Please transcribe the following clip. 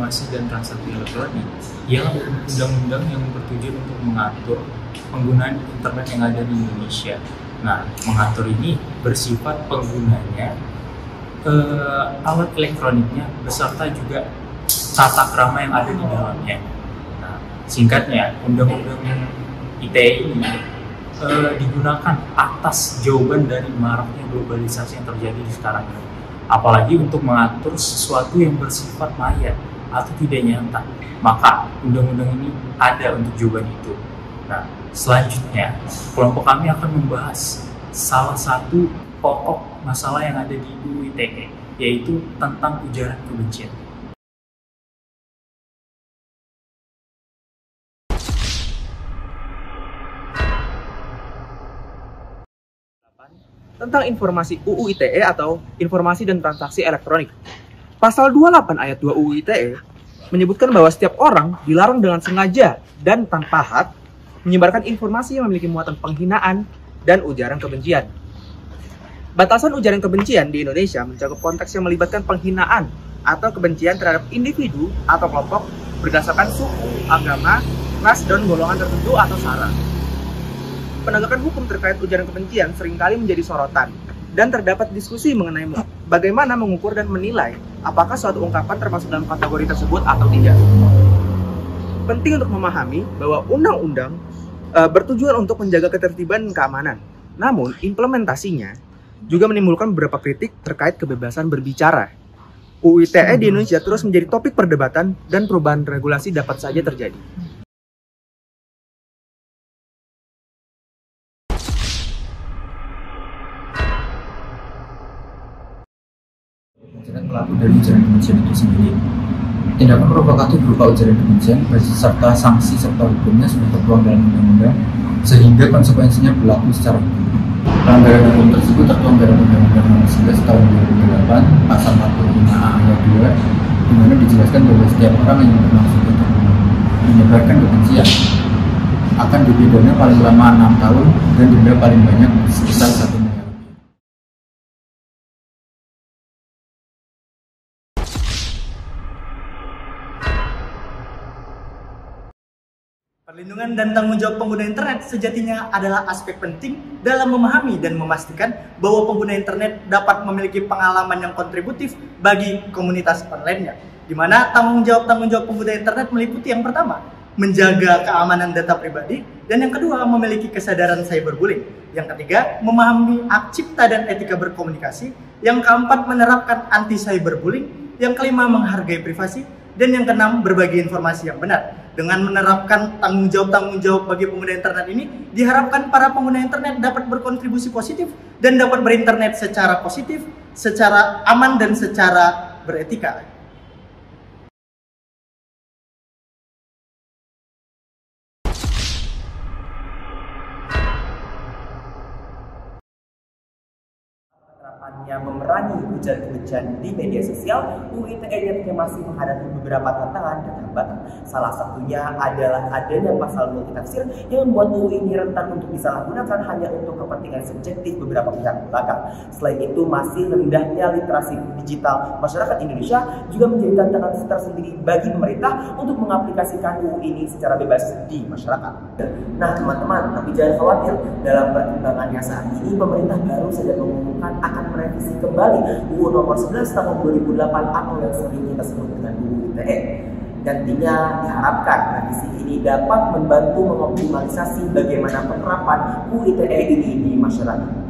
Informasi dan Transaksi Elektronik ialah undang-undang yang bertujuan untuk mengatur penggunaan internet yang ada di Indonesia. Nah, mengatur ini bersifat penggunanya alat elektroniknya beserta juga tata krama yang ada di dalamnya. Nah, singkatnya, Undang-Undang ITE ini digunakan atas jawaban dari maraknya globalisasi yang terjadi di sekarang ini. Apalagi untuk mengatur sesuatu yang bersifat maya atau tidak nyata, maka undang-undang ini ada untuk jawaban itu. Nah, selanjutnya kelompok kami akan membahas salah satu pokok masalah yang ada di UU ITE, yaitu tentang ujaran kebencian. Tentang informasi UU ITE atau Informasi dan Transaksi Elektronik. Pasal 28 ayat 2 UU ITE menyebutkan bahwa setiap orang dilarang dengan sengaja dan tanpa hak menyebarkan informasi yang memiliki muatan penghinaan dan ujaran kebencian. Batasan ujaran kebencian di Indonesia mencakup konteks yang melibatkan penghinaan atau kebencian terhadap individu atau kelompok berdasarkan suku, agama, ras, dan golongan tertentu atau sara. Penegakan hukum terkait ujaran kebencian seringkali menjadi sorotan, dan terdapat diskusi mengenai bagaimana mengukur dan menilai apakah suatu ungkapan termasuk dalam kategori tersebut atau tidak. Penting untuk memahami bahwa undang-undang bertujuan untuk menjaga ketertiban dan keamanan, namun implementasinya juga menimbulkan beberapa kritik terkait kebebasan berbicara. UU ITE di Indonesia terus menjadi topik perdebatan dan perubahan regulasi dapat saja terjadi. Pelaku dari ujaran kebencian itu sendiri. Tindakan provokatif berupa ujaran kebencian beserta sanksi serta hukumnya sudah tertuang dalam undang-undang sehingga konsekuensinya berlaku secara hukum. Pelanggaran hukum tersebut tertuang dalam Undang-Undang Nomor 11 Tahun 2008 Pasal 45A ayat 2, di mana dijelaskan bahwa setiap orang yang bermaksud untuk menyebarkan kebencian akan dipidana paling lama 6 tahun dan denda paling banyak sebesar 1 miliar. Perlindungan dan tanggung jawab pengguna internet sejatinya adalah aspek penting dalam memahami dan memastikan bahwa pengguna internet dapat memiliki pengalaman yang kontributif bagi komunitas online-nya. Di mana tanggung jawab pengguna internet meliputi yang pertama, menjaga keamanan data pribadi, dan yang kedua, memiliki kesadaran cyberbullying. Yang ketiga, memahami hak cipta dan etika berkomunikasi. Yang keempat, menerapkan anti cyberbullying. Yang kelima, menghargai privasi. Dan yang keenam, berbagi informasi yang benar. Dengan menerapkan tanggung jawab bagi pengguna internet ini, diharapkan para pengguna internet dapat berkontribusi positif dan dapat berinternet secara positif, secara aman, dan secara beretika. Memerangi ujaran kebencian di media sosial, UU ITE masih menghadapi beberapa tantangan dan hambatan. Salah satunya adalah adanya pasal multitafsir yang membuat UU ini rentan untuk disalahgunakan hanya untuk kepentingan subjektif beberapa pihak belakang. Selain itu, masih rendahnya literasi digital masyarakat Indonesia juga menjadi tantangan tersendiri bagi pemerintah untuk mengaplikasikan UU ini secara bebas di masyarakat. Nah teman-teman, tapi jangan khawatir, dalam perkembangannya saat ini pemerintah baru saja mengumumkan akan merevisi kembali UU Nomor 11 Tahun 2008 atau yang sering kita sebut dengan UU ITE. Nantinya diharapkan revisi ini dapat membantu mengoptimalisasi bagaimana penerapan UU ITE ini di masyarakat.